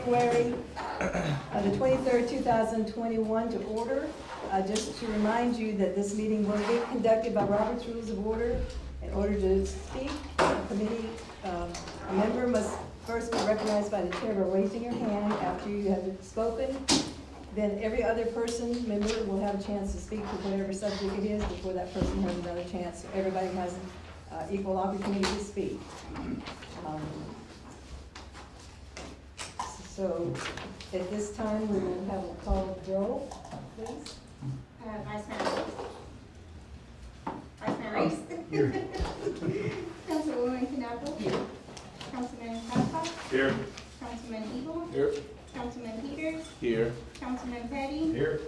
February the 23rd, 2021 to order. Just to remind you that this meeting will be conducted by Robert's Rules of Order. In order to speak, a member must first be recognized by the chair by raising your hand after you have spoken. Then every other member will have a chance to speak to whatever subject it is before that person has another chance. So everybody has equal opportunity to speak. So at this time, we will have a call of roll, please. Vice Mayor Reese. Here. Councilwoman Knappel. Here. Councilman Carthage. Here. Councilman Eagle. Here. Councilman Peters. Here. Councilman Petty. Here.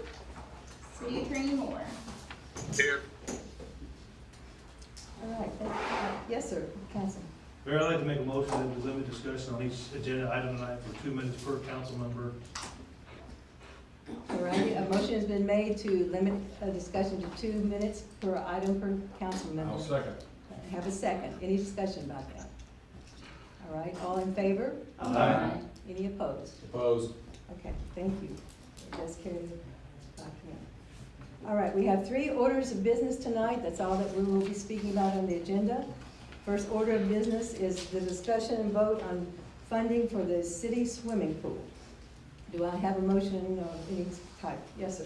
City Attorney Moore. Here. All right, yes, sir, Council. Mayor, I'd like to make a motion that we limit discussion on each agenda item tonight for 2 minutes per council member. All right, a motion has been made to limit a discussion to 2 minutes per item per council member. I'll second. Have a second. Any discussion about that? All right, all in favor? Aye. Any opposed? Opposed. Okay, thank you. It does carry the document. All right, we have 3 orders of business tonight. That's all that we will be speaking about on the agenda. First order of business is the discussion and vote on funding for the city swimming pool. Do I have a motion of any type? Yes, sir.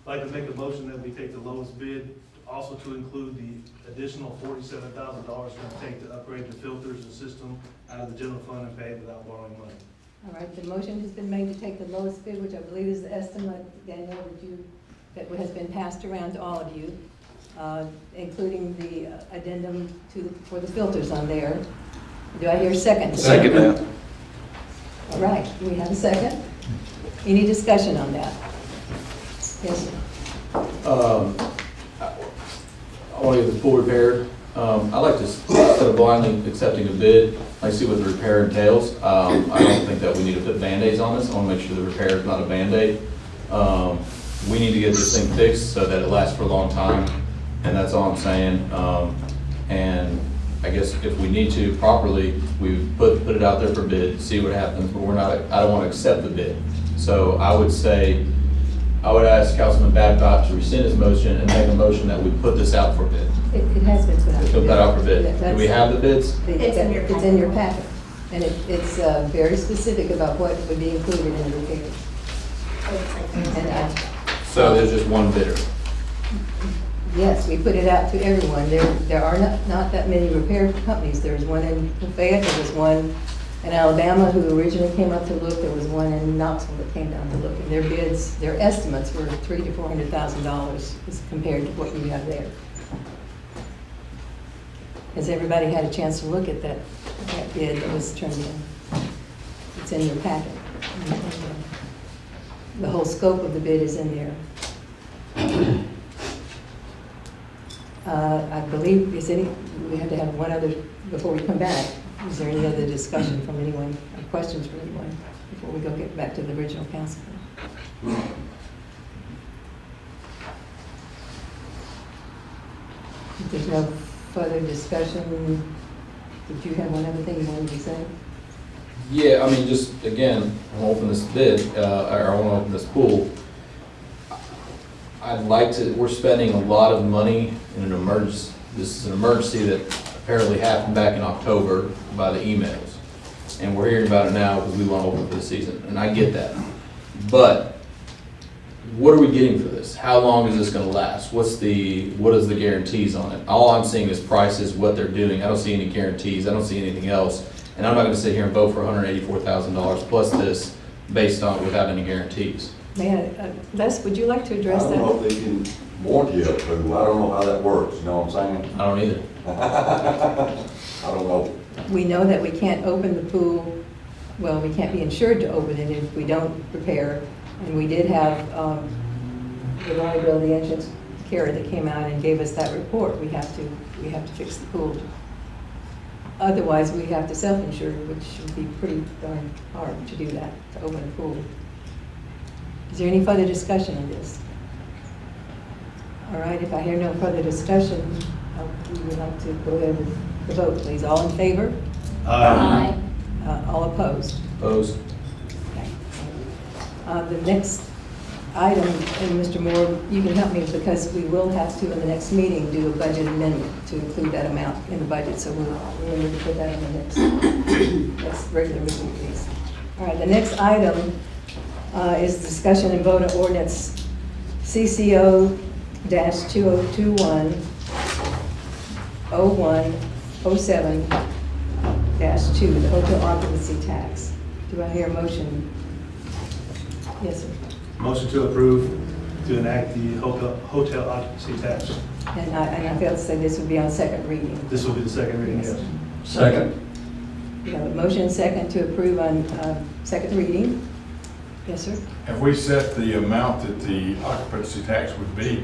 I'd like to make a motion that we take the lowest bid, also to include the additional $47,000 it's going to take to upgrade the filters and system out of the general fund and pay it without borrowing money. All right, the motion has been made to take the lowest bid, which I believe is the estimate, Danielle, that has been passed around to all of you, including the addendum for the filters on there. Do I hear a second? Second that. All right, do we have a second? Any discussion on that? Yes, sir. I want to get the pool repaired. I like to, instead of blindly accepting a bid, I see what the repair entails. I don't think that we need to put Band-Aids on this. I want to make sure the repair is not a Band-Aid. We need to get this thing fixed so that it lasts for a long time, and that's all I'm saying. And I guess if we need to properly, we put it out there for bid, see what happens, but I don't want to accept the bid. So I would say, I would ask Councilman Babcock to rescind his motion and make a motion that we put this out for bid. It has been put out. Put that out for bid. Do we have the bids? It's in your It's in your packet, and it's very specific about what would be included in the repairs. And So there's just one bidder. yes, we put it out to everyone. There are not that many repair companies. There's one in Fayette, there was one in Alabama who originally came up to look, there was one in Knoxville that came down to look, and their bids, their estimates were $300,000 to $400,000 as compared to what you have there. Has everybody had a chance to look at that bid that was turned in? It's in your packet. The whole scope of the bid is in there. I believe, we have to have one other, before we come back, is there any other discussion from anyone, or questions from anyone, before we get back to the original council? If there's no further discussion, did you have one other thing you wanted to say? Yeah, I mean, just, again, I want to open this bid, or I want to open this pool. I'd like to, we're spending a lot of money in an emergency. This is an emergency that apparently happened back in October by the emails. And we're hearing about it now because we want to open for the season, and I get that. But what are we getting for this? How long is this going to last? What is the guarantees on it? All I'm seeing is prices, what they're doing. I don't see any guarantees. I don't see anything else. And I'm not going to sit here and vote for $184,000 plus this based on without any guarantees. Les, would you like to address that? I don't know if they can warranty a pool. I don't know how that works, you know what I'm saying? I don't either. I don't know. We know that we can't open the pool, well, we can't be insured to open it if we don't prepare. And we did have the liability insurance carrier that came out and gave us that report. We have to fix the pool. Otherwise, we have to self-insure, which would be pretty darn hard to do that, to open a pool. Is there any further discussion on this? All right, if I hear no further discussion, we would like to go ahead with the vote, please. All in favor? Aye. All opposed? Opposed? Okay. The next item, and Mr. Moore, you can help me because we will have to, in the next meeting, do a budget amendment to include that amount in the budget. So we'll need to put that on the next regular meeting, please. All right, the next item is discussion and vote on ordinance CCO-2021 0107-2, the hotel occupancy tax. Do I hear a motion? Yes, sir. Motion to approve to enact the hotel occupancy tax. And I failed to say this would be on second reading. This will be the second reading, yes. Second. We have a motion and second to approve on second reading. Yes, sir? Have we set the amount that the occupancy tax would be?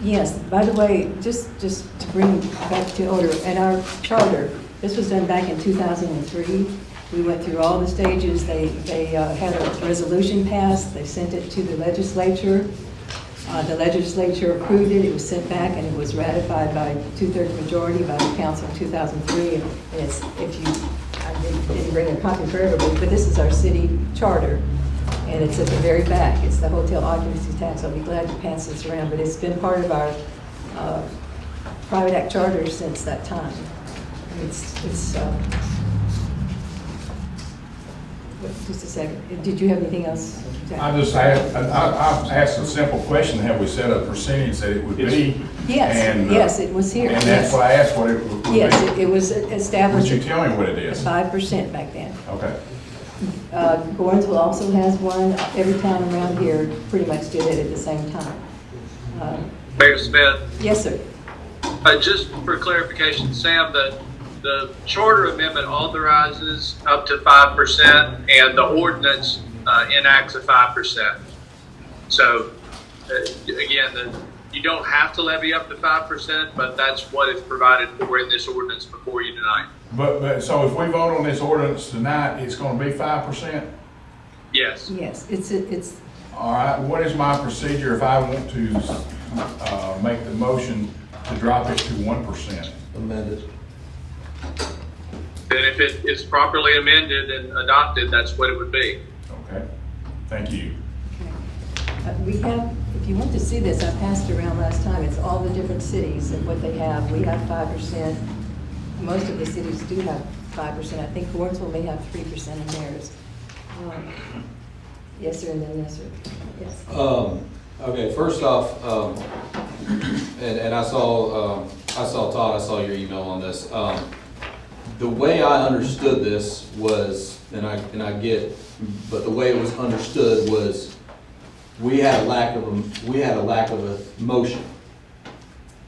Yes, by the way, just to bring back to order, in our charter, this was done back in 2003. We went through all the stages. They had a resolution passed. They sent it to the legislature. The legislature approved it. It was sent back and it was ratified by 2/3 majority by the council in 2003. And it's, I didn't bring a copy for everybody, but this is our city charter. And it's at the very back. It's the hotel occupancy tax. I'll be glad to pass this around, but it's been part of our private act charter since that time. Just a second. Did you have anything else? I asked a simple question, have we set a percentage that it would be? Yes, And, yes, it was here. And that's why I asked what it would be. Yes, it was established Would you tell me what it at is? 5% back then. Okay. Gordonsville also has one. Every town around here pretty much did it at the same time. Mayor Smith, Yes, sir. just for clarification, Sam, the charter amendment authorizes up to 5%, and the ordinance enacts a 5%. So, again, you don't have to levy up to 5%, but that's what is provided for in this ordinance before you tonight. But so if we vote on this ordinance tonight, it's gonna be 5%? Yes. Yes, it's All right, what is my procedure if I want to make the motion to drop it to 1%? Amended. Then if it is properly amended and adopted, that's what it would be. Okay, thank you. we have, if you want to see this, I passed it around last time. It's all the different cities and what they have. We have 5%. Most of the cities do have 5%. I think Gordonsville may have 3% in theirs. Yes, sir, and then yes, sir. Yes. Okay, first off, and I saw Todd, I saw your email on this. The way I understood this was, and I get, but the way it was understood was we had a lack of a motion.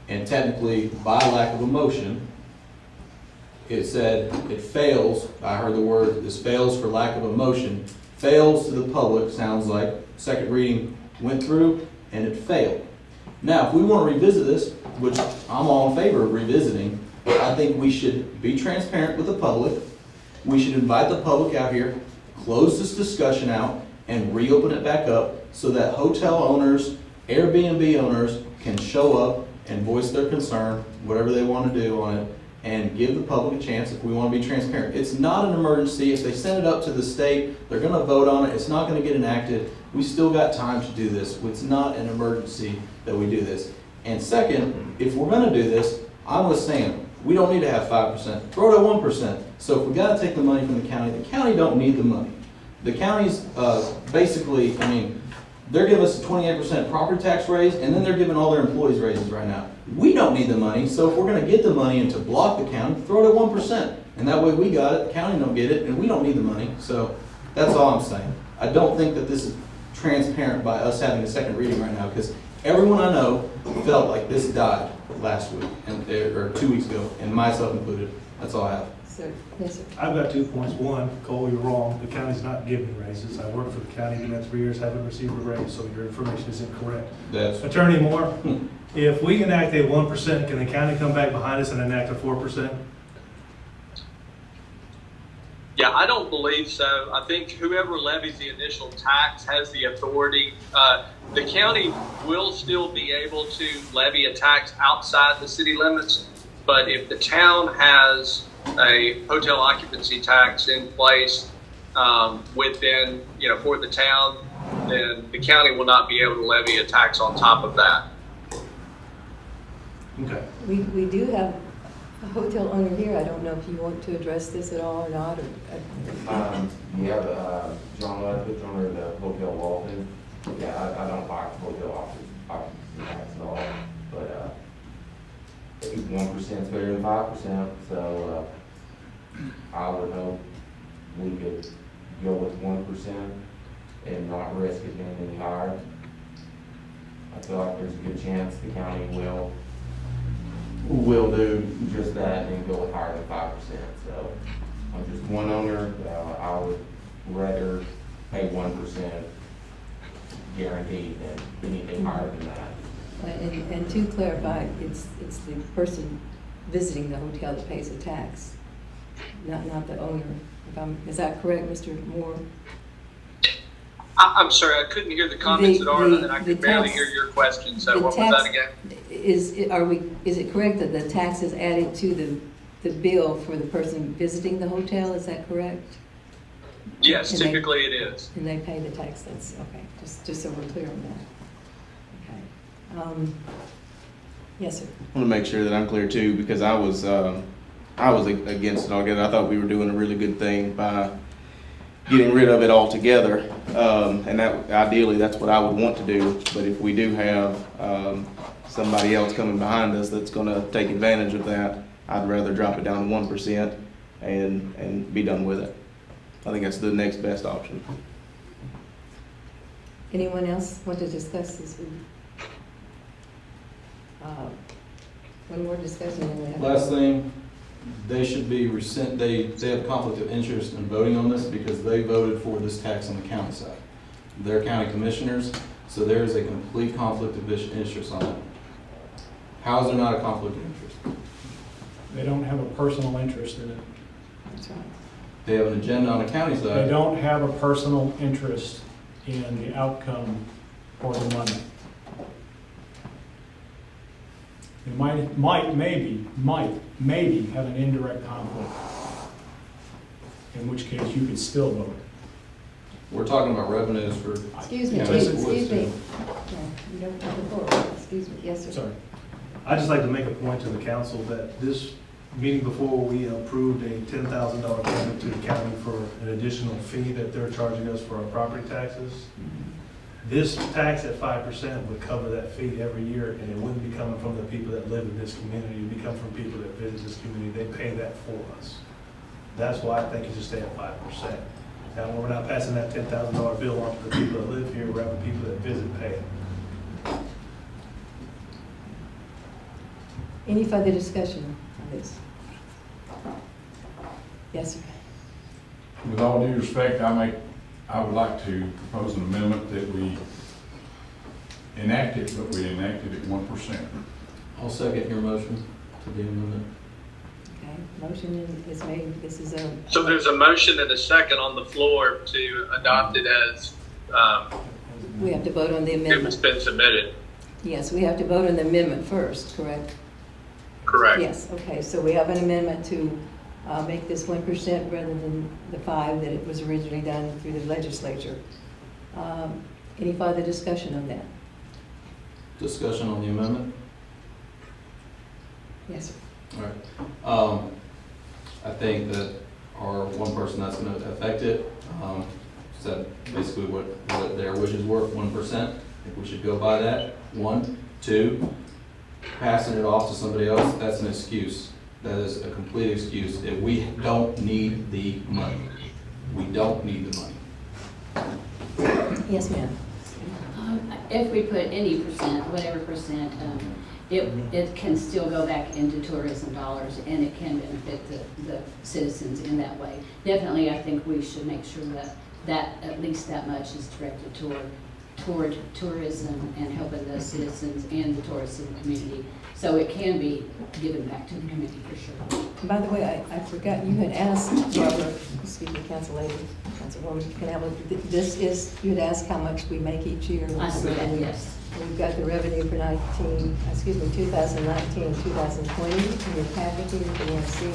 And technically, by lack of a motion, it said it fails. I heard the word, this fails for lack of a motion. Fails to the public, sounds like second reading went through and it failed. Now, if we want to revisit this, which I'm all in favor of revisiting, I think we should be transparent with the public. We should invite the public out here, close this discussion out, and reopen it back up so that hotel owners, Airbnb owners can show up and voice their concern, whatever they want to do on it, and give the public a chance if we want to be transparent. It's not an emergency. If they send it up to the state, they're going to vote on it. It's not going to get enacted. We still got time to do this. It's not an emergency that we do this. And second, if we're going to do this, I'm with Sam. We don't need to have 5%. Throw it at 1%. So if we got to take the money from the county don't need the money. The county's basically, I mean, they're giving us a 28% property tax raise, and then they're giving all their employees raises right now. We don't need the money, so if we're going to get the money and to block the county, throw it at 1%. And that way we got it, the county don't get it, and we don't need the money. So that's all I'm saying. I don't think that this is transparent by us having a second reading right now, because everyone I know felt like this died last week, or 2 weeks ago, and myself included. That's all I have. Sir. Yes, sir. I've got 2 points. One, Cole, you're wrong. The county's not giving raises. I worked for the county, been there 3 years, haven't received a raise, so your information is incorrect. That's Attorney Moore, if we enact a 1%, can the county come back behind us and enact a 4%? Yeah, I don't believe so. I think whoever levies the initial tax has the authority. The county will still be able to levy a tax outside the city limits, but if the town has a hotel occupancy tax in place within, for the town, then the county will not be able to levy a tax on top of that. Okay. We do have a hotel owner here. I don't know if you want to address this at all or not, or. Yeah, John Ledford, owner of the Hotel Walton. Yeah, I don't like hotel occupancy tax at all, but, 1% is better than 5%, so, I would hope we could go with 1% and not risk it being any higher. I feel like there's a good chance the county will do just that and go with higher than 5%, so. I'm just one owner, I would rather pay 1% guaranteed than anything higher than that. And to clarify, it's the person visiting the hotel that pays the tax, not the owner. Is that correct, Mr. Moore? I'm sorry, I couldn't hear the comments at all, and I the could barely tax- hear your question, so the what was tax- that again? Is it correct that the tax is added to the bill for the person visiting the hotel? Is that correct? Yes, And they- typically it is. And they pay the tax, that's, okay, just so we're clear on that. Okay. Yes, sir. I want to make sure that I'm clear too, because I was against it altogether. I thought we were doing a really good thing by getting rid of it altogether. And that, ideally, that's what I would want to do. But if we do have, somebody else coming behind us that's gonna take advantage of that, I'd rather drop it down to 1% and be done with it. I think that's the next best option. Anyone else want to discuss this? One more discussion and we have. Last thing, they should be they have conflict of interest in voting on this because they voted for this tax on the county side. They're county commissioners, so there is a complete conflict of interest on it. How is there not a conflict of interest? They don't have a personal interest in it. That's right. They have an agenda on the county They side. don't have a personal interest in the outcome or the money. They maybe have an indirect conflict, in which case you could still vote. We're talking about revenues for. Excuse me, Yeah, Chief, that's- excuse me. No, you don't have the floor. Excuse me, yes, sir. Sorry. I'd just like to make a point to the council that this meeting before, we approved a $10,000 payment to the county for an additional fee that they're charging us for our property taxes. This tax at 5% would cover that fee every year, and it wouldn't be coming from the people that live in this community. It would be coming from people that visit this community. They pay that for us. That's why I think it should stay at 5%. Now, when we're not passing that $10,000 bill on to the people that live here, we're having people that visit pay it. Any further discussion on this? Yes, sir. With all due respect, I would like to propose an amendment that we enact it, but we enact it at 1%. I'll second your motion to the amendment. Okay, motion is made, this is a. So there's a motion and a second on the floor to adopt it as We have to vote on the it was amendment. been submitted. Yes, we have to vote on the amendment first, correct? Correct. Yes, okay, so we have an amendment to make this 1% rather than the 5% that it was originally done through the legislature. Any further discussion on that? Discussion on the amendment? Yes, sir. All right. I think that our one person that's going to affect it said basically what their wishes were, 1%. I think we should go by that. 1, 2, passing it off to somebody else, that's an excuse. That is a complete excuse. We don't need the money. We don't need the money. Yes, ma'am. If we put any percent, whatever percent, it can still go back into tourism dollars, and it can benefit the citizens in that way. Definitely, I think we should make sure that at least that much is directed toward tourism and helping the citizens and the tourism community. So it can be given back to the community for sure. By the way, I forgot, you had asked, Barbara, excuse me, Council Lady, Councilwoman Canelo, you had asked how much we make each year. I see that, yes. We've got the revenue for 2019, 2020 in your packet here. You can see in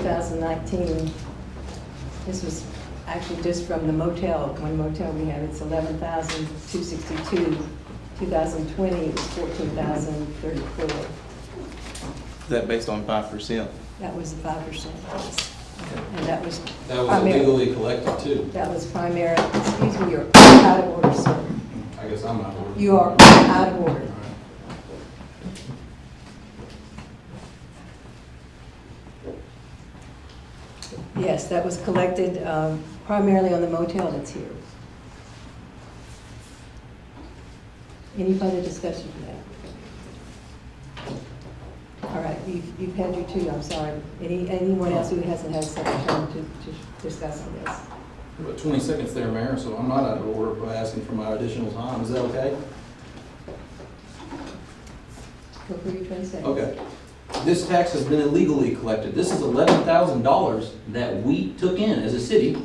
2019, this was actually just from the motel, one motel we have, it's 11,262. 2020, it was 14,034. Is that based on 5%? That was the 5%. Yes. And that was That was primary. illegally collected too. That was primary. Excuse me, you're out of order, sir. I guess I'm not ordered. You are out of order. Yes, that was collected primarily on the motel that's here. Any further discussion for that? All right, you've had your two, I'm sorry. Anyone else who hasn't had a second turn to discuss on this? About 20 seconds there, Mayor, so I'm not out of order by asking for my additional time. Is that okay? Go for your 20 seconds. Okay. This tax has been illegally collected. This is $11,000 that we took in as a city.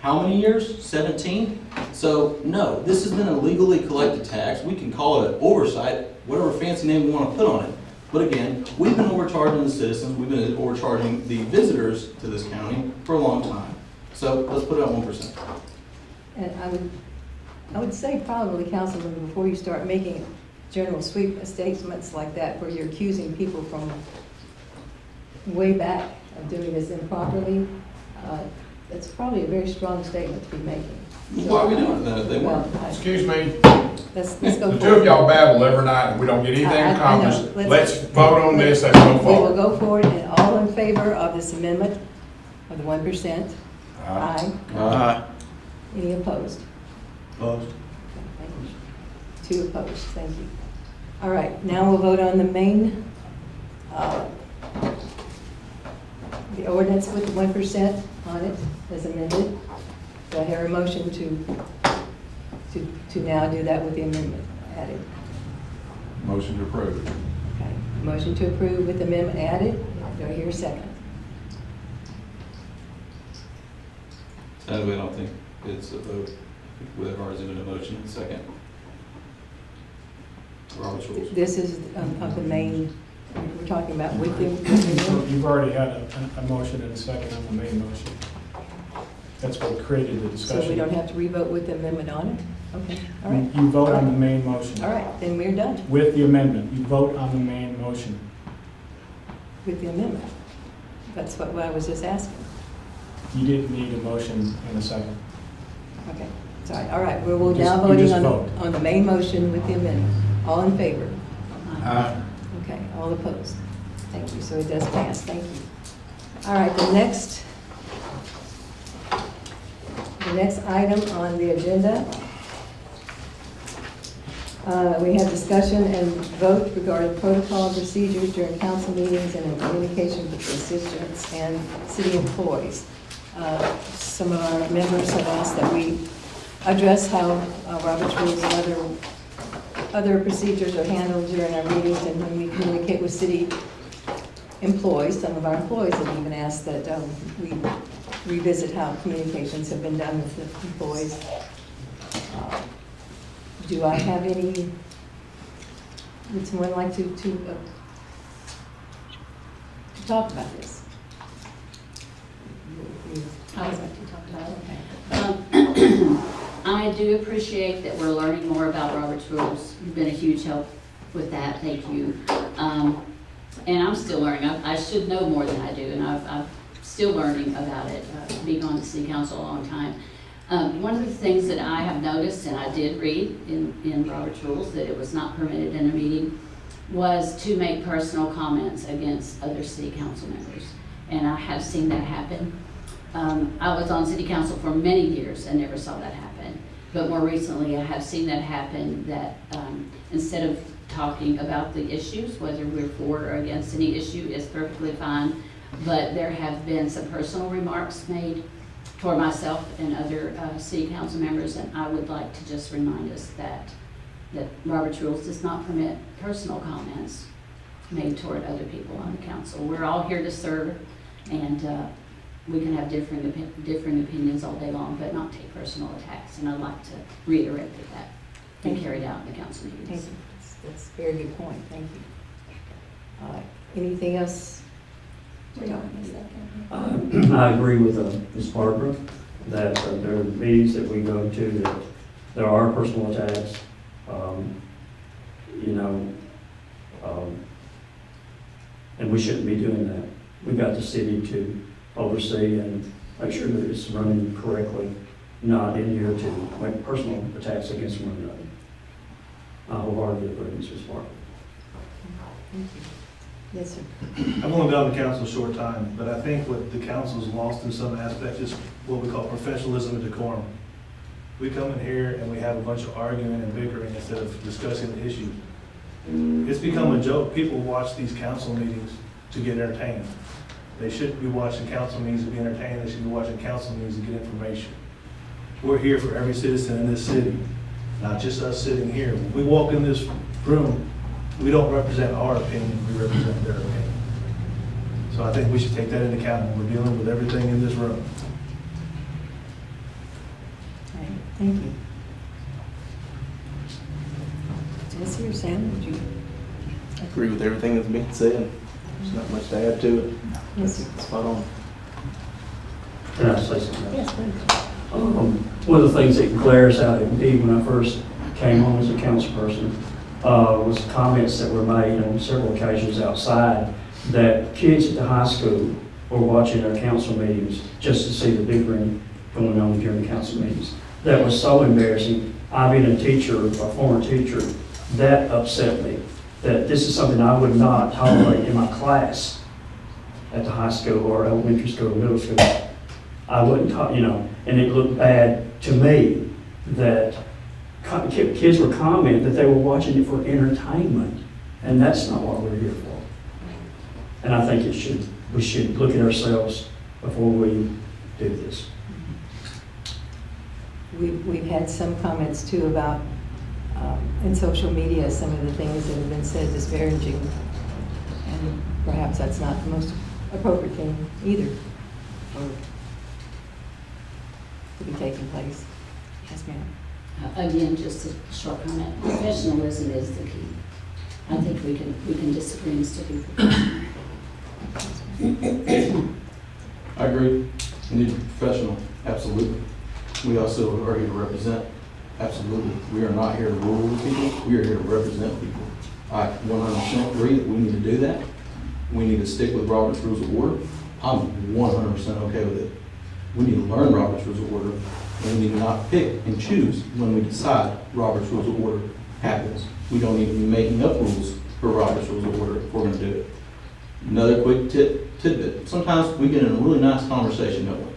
How many years? 17? So, no, this has been a legally collected tax. We can call it an oversight, whatever fancy name we want to put on it. But again, we've been overcharging the citizens, we've been overcharging the visitors to this county for a long time. So let's put it at 1%. And I would say probably, Councilman, before you start making general sweep statements like that, where you're accusing people from way back of doing this improperly, that's probably a very strong statement to be making. Why are we doing it then if they weren't? Excuse me, Let's go the forward. two of y'all babble every night and we don't get anything I know. accomplished. Let's- Let's vote on this, let's go We will forward. go forward, and all in favor of this amendment of the 1%? Aye. Any opposed? Opposed? Thank you. Two opposed, thank you. All right, now we'll vote on the main, the ordinance with the 1% on it as amended. Do I hear a motion to now do that with the amendment added? Motion to approve. Okay, motion to approve with the amendment added. Do I hear a second? Sadly, I don't think it's a vote. We've already been a motion. Second. Robert's rules. This is of the main, we're talking about with the amendment. You've already had a motion and a second on the main motion. That's what created the discussion. So we don't have to revote with the amendment on it? Okay, all right. You vote on the main motion. All right, then we're done With the amendment, you vote on the main motion. with the amendment. That's what I was just asking. You didn't need a motion and a second. Okay, sorry, all right, we're You now just voting vote. on the main motion with the amendment. All in favor? Aye. Okay, all opposed? Thank you, so it does pass, thank you. All right, the next item on the agenda, we have discussion and vote regarding protocol and procedures during council meetings and in communication with constituents and city employees. Some of our members have asked that we address how Robert's rules and other procedures are handled during our meetings and when we communicate with city employees. Some of our employees have even asked that we revisit how communications have been done with the employees. Do I have any, would someone like to talk about this? I would like to talk about it. I do appreciate that we're learning more about Robert's rules. You've been a huge help with that, thank you. And I'm still learning. I should know more than I do, and I'm still learning about it, being on the city council a long time. One of the things that I have noticed, and I did read in Robert's rules, that it was not permitted in a meeting, was to make personal comments against other city council members. And I have seen that happen. I was on city council for many years and never saw that happen. But more recently, I have seen that happen, that instead of talking about the issues, whether we're for or against any issue is perfectly fine, but there have been some personal remarks made for myself and other city council members, and I would like to just remind us that Robert's rules does not permit personal comments made toward other people on the council. We're all here to serve, and we can have differing opinions all day long, but not take personal attacks, and I'd like to reiterate that be carried out in the council meetings. Thank you. That's a very good point, thank you. Anything else? I agree with Ms. Barbara. that there are meetings that we go to that there are personal attacks, you know, and we shouldn't be doing that. We got the city to oversee and make sure that it's running correctly, not in here to make personal attacks against one another. I wholeheartedly agree with Mrs. Parker. Yes, sir. I've only been on the council a short time, but I think what the council's lost in some aspects is what we call professionalism and decorum. We come in here and we have a bunch of arguing and bickering instead of discussing the issues. It's become a joke. People watch these council meetings to get entertained. They shouldn't be watching council meetings to be entertained. They should be watching council meetings to get information. We're here for every citizen in this city, not just us sitting here. When we walk in this room, we don't represent our opinion, we represent their opinion. So I think we should take that into account when we're dealing with everything in this room. All right, thank you. Jesse or Sam, would you? I agree with everything that's been said. There's not much to add to it. Yes, sir. Spot on. Can I say something? Yes, please. One of the things that glares out at me when I first came on as a council person was comments that were made on several occasions outside that kids at the high school were watching our council meetings just to see the bickering going on during the council meetings. That was so embarrassing. I being a teacher, a former teacher, that upset me. That this is something I would not tolerate in my class at the high school or elementary school or middle school. I wouldn't, and it looked bad to me that kids were commenting that they were watching it for entertainment, and that's not what we're here for. And I think we should look at ourselves before we do this. We've had some comments too about, in social media, some of the things that have been said disparaging, and perhaps that's not the most appropriate thing either, or to be taking place. Yes, ma'am. Again, just a short comment. Professionalism is the key. I think we can disagree and still be professional. I agree. We need to be professional, absolutely. We also are here to represent, absolutely. We are not here to rule people, we are here to represent people. I 100% agree that we need to do that. We need to stick with Robert's Rules of Order. I'm 100% okay with it. We need to learn Robert's Rules of Order, and we need to not pick and choose when we decide Robert's Rules of Order happens. We don't need to be making up rules for Robert's Rules of Order if we're going to do it. Another quick tidbit. Sometimes we get in a really nice conversation, don't we?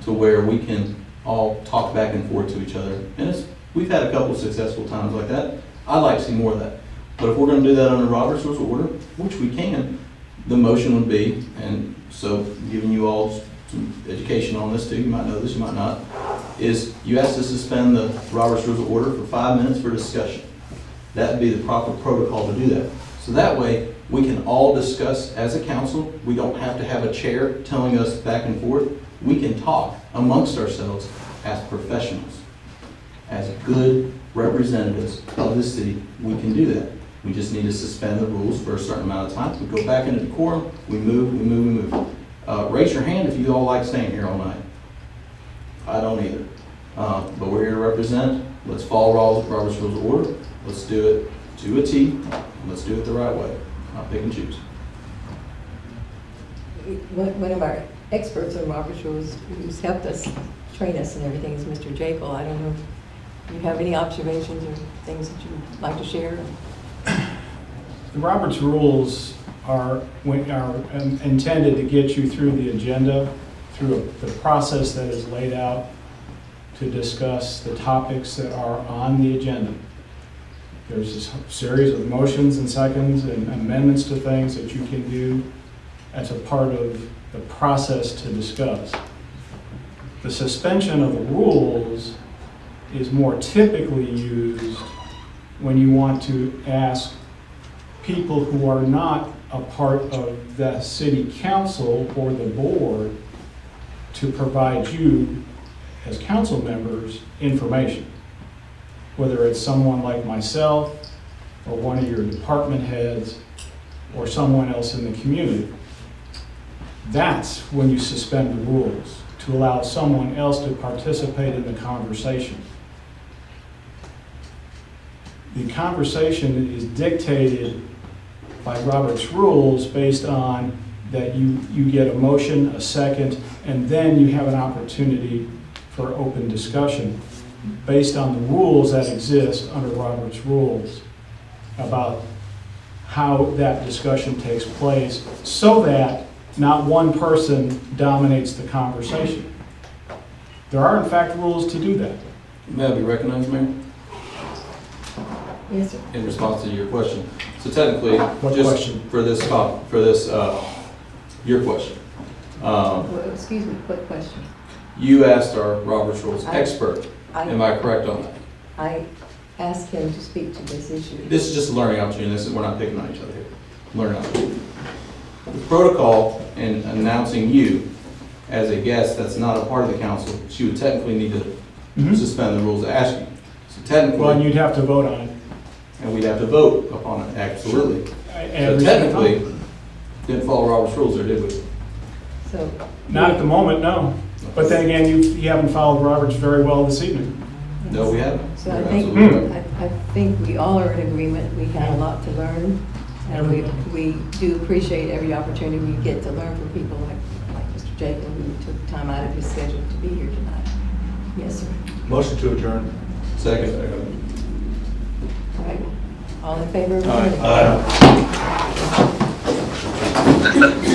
To where we can all talk back and forth to each other. And we've had a couple of successful times like that. I'd like to see more of that. But if we're going to do that under Robert's Rules of Order, which we can, the motion would be, and so giving you all some education on this too, you might know this, you might not, is you ask to suspend the Robert's Rules of Order for 5 minutes for discussion. That would be the proper protocol to do that. So that way, we can all discuss as a council. We don't have to have a chair telling us back and forth. We can talk amongst ourselves as professionals. As good representatives of the city, we can do that. We just need to suspend the rules for a certain amount of time. We go back into decorum, we move. Raise your hand if you all like staying here all night. I don't either. But we're here to represent. Let's follow Robert's Rules of Order. Let's do it to a T. And let's do it the right way. Not pick and choose. One of our experts on Robert's Rules, who's helped us, train us and everything, is Mr. Jekyll. I don't know if you have any observations or things that you'd like to share? The Robert's Rules are intended to get you through the agenda, through the process that is laid out to discuss the topics that are on the agenda. There's a series of motions and seconds and amendments to things that you can do as a part of the process to discuss. The suspension of the rules is more typically used when you want to ask people who are not a part of the city council or the board to provide you, as council members, information. Whether it's someone like myself, or one of your department heads, or someone else in the community. That's when you suspend the rules, to allow someone else to participate in the conversation. The conversation is dictated by Robert's rules based on that you get a motion, a second, and then you have an opportunity for open discussion based on the rules that exist under Robert's rules about how that discussion takes place so that not one person dominates the conversation. There are in fact rules to do that. May I be recognized, Mayor? Yes, sir. In response to your question. So technically, What just question? for this, your question. Well, excuse me, what question? You asked our Robert's Rules I- expert. Am I correct on that? I asked him to speak to this issue. This is just a learning opportunity. We're not picking on each other here. Learning opportunity. The protocol in announcing you as a guest that's not a part of the council, she would technically need to Mhm. suspend the rules to ask you. So Well, and technically, you'd have to vote on it. and we'd have to vote upon it, absolutely. So Every single technically, time. didn't follow Robert's rules, or did we? So, Not at the moment, no. But then again, you haven't followed Roberts very well this evening. No, we haven't. so I You're think, absolutely right. I think we all are in agreement, we have a lot to learn. And we do appreciate every opportunity we get to learn from people like Mr. Jacob, who took time out of his schedule to be here tonight. Yes, sir. Motion to adjourn. Second. All right. All in favor of Aye. adjourning?